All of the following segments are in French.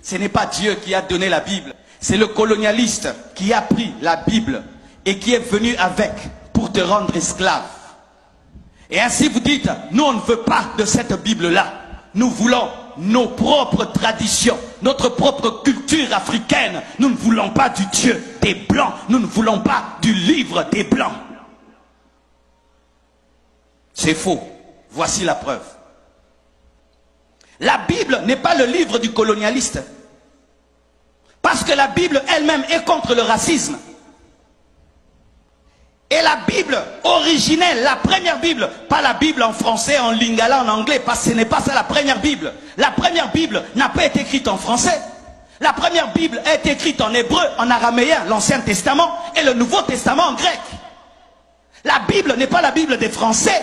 Ce n'est pas Dieu qui a donné la Bible. C'est le colonialiste qui a pris la Bible et qui est venu avec pour te rendre esclave. Et ainsi vous dites, nous on ne veut pas de cette Bible-là. Nous voulons nos propres traditions, notre propre culture africaine. Nous ne voulons pas du Dieu des Blancs. Nous ne voulons pas du livre des Blancs. C'est faux. Voici la preuve. La Bible n'est pas le livre du colonialiste. Parce que la Bible elle-même est contre le racisme. Et la Bible originelle, la première Bible, pas la Bible en français, en lingala, en anglais, parce que ce n'est pas ça la première Bible. La première Bible n'a pas été écrite en français. La première Bible a été écrite en hébreu, en araméen, l'Ancien Testament, et le Nouveau Testament en grec. La Bible n'est pas la Bible des Français.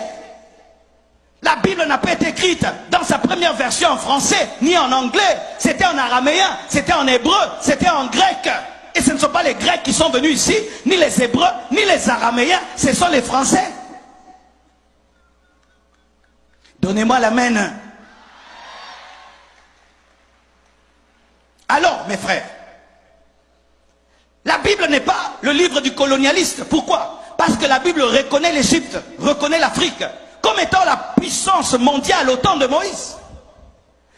La Bible n'a pas été écrite dans sa première version en français, ni en anglais. C'était en araméen, c'était en hébreu, c'était en grec. Et ce ne sont pas les Grecs qui sont venus ici, ni les Hébreux, ni les Araméens, ce sont les Français. Donnez-moi l'amen. Alors, mes frères, la Bible n'est pas le livre du colonialiste. Pourquoi? Parce que la Bible reconnaît l'Égypte, reconnaît l'Afrique, comme étant la puissance mondiale au temps de Moïse.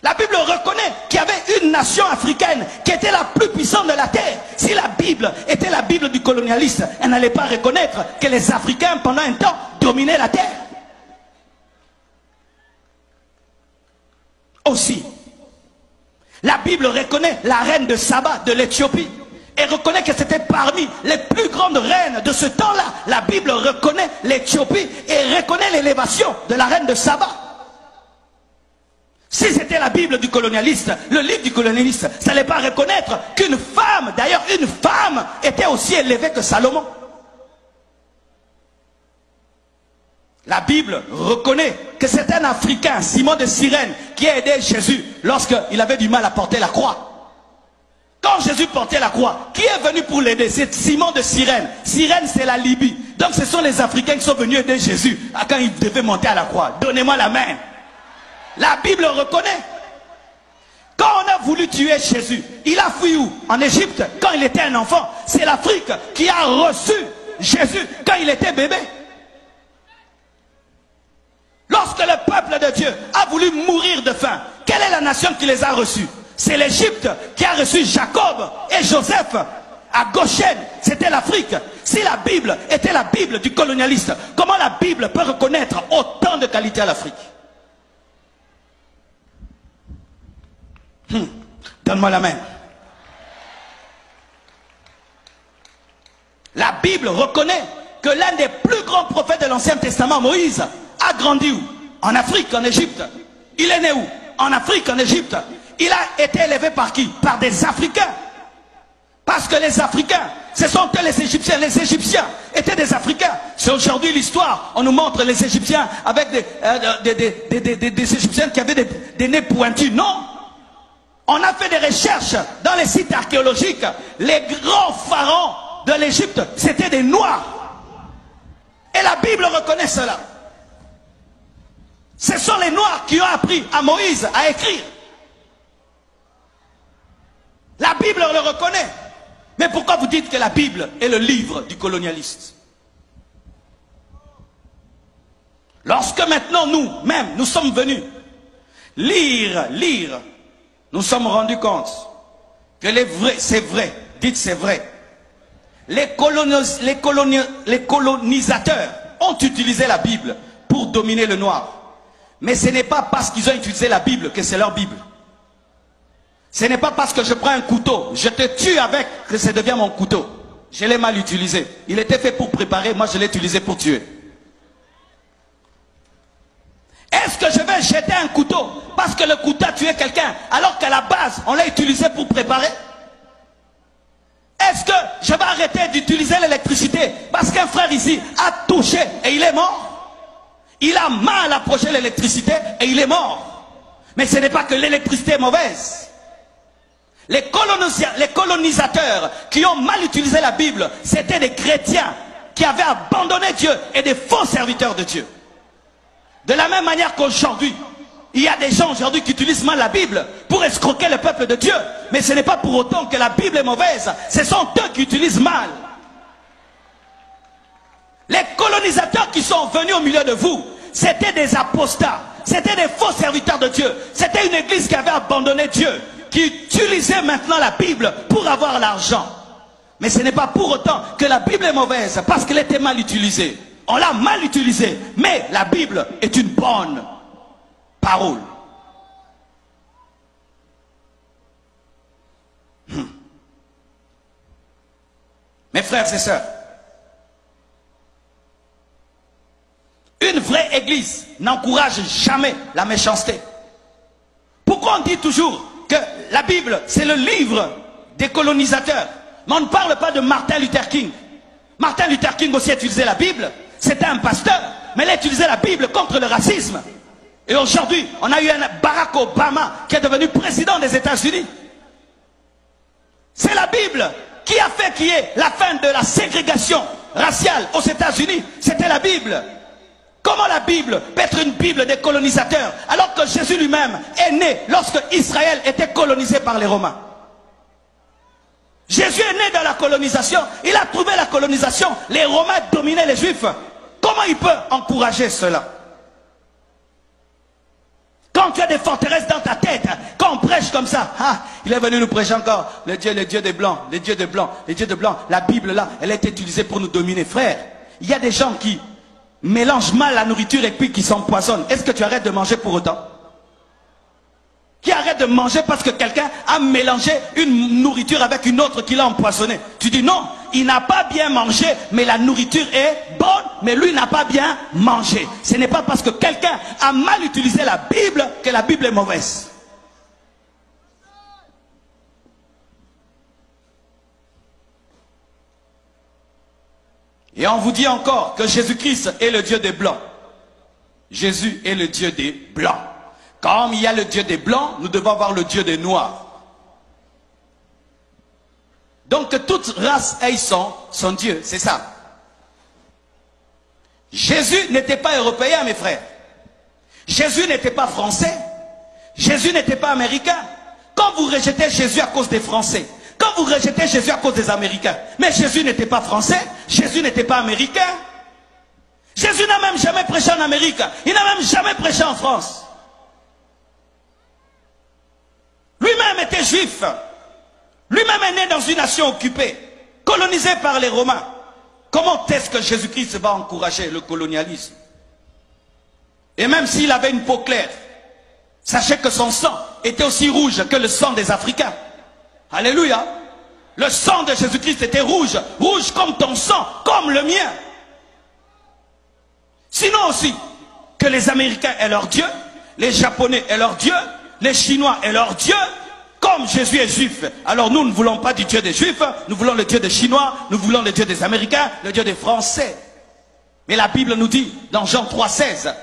La Bible reconnaît qu'il y avait une nation africaine qui était la plus puissante de la terre. Si la Bible était la Bible du colonialiste, elle n'allait pas reconnaître que les Africains, pendant un temps, dominaient la terre. Aussi, la Bible reconnaît la reine de Saba de l'Éthiopie et reconnaît que c'était parmi les plus grandes reines de ce temps-là. La Bible reconnaît l'Éthiopie et reconnaît l'élévation de la reine de Saba. Si c'était la Bible du colonialiste, le livre du colonialiste, ça n'allait pas reconnaître qu'une femme, d'ailleurs une femme, était aussi élevée que Salomon. La Bible reconnaît que c'est un Africain, Simon de Cyrène, qui a aidé Jésus lorsqu'il avait du mal à porter la croix. Quand Jésus portait la croix, qui est venu pour l'aider? C'est Simon de Cyrène. Cyrène, c'est la Libye. Donc ce sont les Africains qui sont venus aider Jésus quand il devait monter à la croix. Donnez-moi la main. La Bible reconnaît. Quand on a voulu tuer Jésus, il a fui où? En Égypte, quand il était un enfant. C'est l'Afrique qui a reçu Jésus quand il était bébé. Lorsque le peuple de Dieu a voulu mourir de faim, quelle est la nation qui les a reçus? C'est l'Égypte qui a reçu Jacob et Joseph à Goshen. C'était l'Afrique. Si la Bible était la Bible du colonialiste, comment la Bible peut reconnaître autant de qualités à l'Afrique? Donne-moi la main. La Bible reconnaît que l'un des plus grands prophètes de l'Ancien Testament, Moïse, a grandi où? En Afrique, en Égypte. Il est né où? En Afrique, en Égypte. Il a été élevé par qui? Par des Africains. Parce que les Africains, ce sont eux les Égyptiens. Les Égyptiens étaient des Africains. C'est aujourd'hui l'histoire. On nous montre les Égyptiens avec des Égyptiens qui avaient des nez pointus. Non. On a fait des recherches dans les sites archéologiques. Les grands pharaons de l'Égypte, c'était des Noirs. Et la Bible reconnaît cela. Ce sont les Noirs qui ont appris à Moïse à écrire. La Bible le reconnaît. Mais pourquoi vous dites que la Bible est le livre du colonialiste? Lorsque maintenant nous-mêmes, nous sommes venus lire, nous sommes rendus compte que c'est vrai, dites c'est vrai. Les colonisateurs ont utilisé la Bible pour dominer le noir. Mais ce n'est pas parce qu'ils ont utilisé la Bible que c'est leur Bible. Ce n'est pas parce que je prends un couteau, je te tue avec, que ça devient mon couteau. Je l'ai mal utilisé. Il était fait pour préparer, moi je l'ai utilisé pour tuer. Est-ce que je vais jeter un couteau parce que le couteau a tué quelqu'un alors qu'à la base on l'a utilisé pour préparer? Est-ce que je vais arrêter d'utiliser l'électricité parce qu'un frère ici a touché et il est mort? Il a mal approché l'électricité et il est mort. Mais ce n'est pas que l'électricité est mauvaise. Les colonisateurs qui ont mal utilisé la Bible, c'était des chrétiens qui avaient abandonné Dieu et des faux serviteurs de Dieu. De la même manière qu'aujourd'hui, Il y a des gens aujourd'hui qui utilisent mal la Bible pour escroquer le peuple de Dieu. Mais ce n'est pas pour autant que la Bible est mauvaise. Ce sont eux qui utilisent mal. Les colonisateurs qui sont venus au milieu de vous, c'était des apostats. C'était des faux serviteurs de Dieu. C'était une église qui avait abandonné Dieu, qui utilisait maintenant la Bible pour avoir l'argent. Mais ce n'est pas pour autant que la Bible est mauvaise, parce qu'elle était mal utilisée. On l'a mal utilisée. Mais la Bible est une bonne parole. Mes frères et sœurs, une vraie église n'encourage jamais la méchanceté. Pourquoi on dit toujours que la Bible, c'est le livre des colonisateurs? Mais on ne parle pas de Martin Luther King. Martin Luther King aussi utilisait la Bible. C'était un pasteur, mais il a utilisé la Bible contre le racisme. Et aujourd'hui, on a eu un Barack Obama qui est devenu président des États-Unis. C'est la Bible qui a fait qu'il y ait la fin de la ségrégation raciale aux États-Unis. C'était la Bible. Comment la Bible peut être une Bible des colonisateurs alors que Jésus lui-même est né lorsque Israël était colonisé par les Romains? Jésus est né dans la colonisation. Il a trouvé la colonisation. Les Romains dominaient les Juifs. Comment il peut encourager cela? Quand tu as des forteresses dans ta tête, quand on prêche comme ça, il est venu nous prêcher encore, le Dieu des Blancs, les dieux des Blancs, les dieux de Blancs. La Bible là, elle est utilisée pour nous dominer. Frère, il y a des gens qui mélangent mal la nourriture et puis qui s'empoisonnent. Est-ce que tu arrêtes de manger pour autant? Qui arrête de manger parce que quelqu'un a mélangé une nourriture avec une autre qui l'a empoisonné? Tu dis non, il n'a pas bien mangé, mais la nourriture est bonne, mais lui n'a pas bien mangé. Ce n'est pas parce que quelqu'un a mal utilisé la Bible que la Bible est mauvaise. Et on vous dit encore que Jésus-Christ est le Dieu des Blancs. Jésus est le Dieu des Blancs. Comme il y a le Dieu des Blancs, nous devons avoir le Dieu des Noirs. Donc que toute race ait son Dieu, c'est ça. Jésus n'était pas européen, mes frères. Jésus n'était pas français. Jésus n'était pas américain. Quand vous rejetez Jésus à cause des Français, quand vous rejetez Jésus à cause des Américains, mais Jésus n'était pas français, Jésus n'était pas américain. Jésus n'a même jamais prêché en Amérique. Il n'a même jamais prêché en France. Lui-même était juif. Lui-même est né dans une nation occupée, colonisée par les Romains. Comment est-ce que Jésus-Christ va encourager le colonialisme? Et même s'il avait une peau claire, sachez que son sang était aussi rouge que le sang des Africains. Alléluia. Le sang de Jésus-Christ était rouge, rouge comme ton sang, comme le mien. Sinon aussi, que les Américains aient leur Dieu, les Japonais aient leur Dieu, les Chinois aient leur Dieu. Comme Jésus est juif, alors nous ne voulons pas du Dieu des Juifs, nous voulons le Dieu des Chinois, nous voulons le Dieu des Américains, le Dieu des Français. Mais la Bible nous dit, dans Jean 3,16,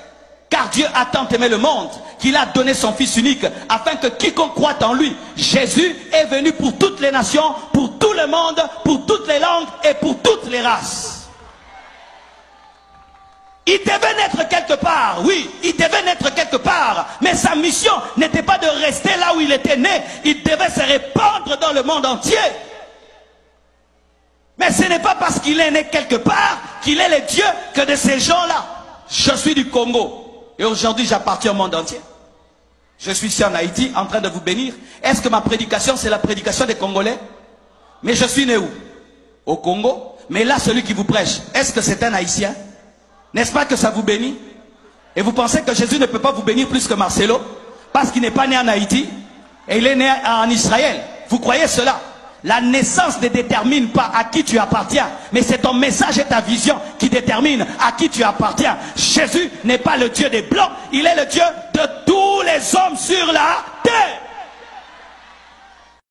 car Dieu a tant aimé le monde qu'il a donné son Fils unique, afin que quiconque croit en lui, Jésus est venu pour toutes les nations, pour tout le monde, pour toutes les langues et pour toutes les races. Il devait naître quelque part, oui, il devait naître quelque part, mais sa mission n'était pas de rester là où il était né, il devait se répandre dans le monde entier. Mais ce n'est pas parce qu'il est né quelque part qu'il est le Dieu que de ces gens-là. Je suis du Congo et aujourd'hui j'appartiens au monde entier. Je suis ici en Haïti en train de vous bénir. Est-ce que ma prédication c'est la prédication des Congolais? Mais je suis né où? Au Congo. Mais là celui qui vous prêche, est-ce que c'est un Haïtien? N'est-ce pas que ça vous bénit? Et vous pensez que Jésus ne peut pas vous bénir plus que Marcelo? Parce qu'il n'est pas né en Haïti et il est né en Israël. Vous croyez cela? La naissance ne détermine pas à qui tu appartiens, mais c'est ton message et ta vision qui déterminent à qui tu appartiens. Jésus n'est pas le Dieu des Blancs, il est le Dieu de tous les hommes sur la terre.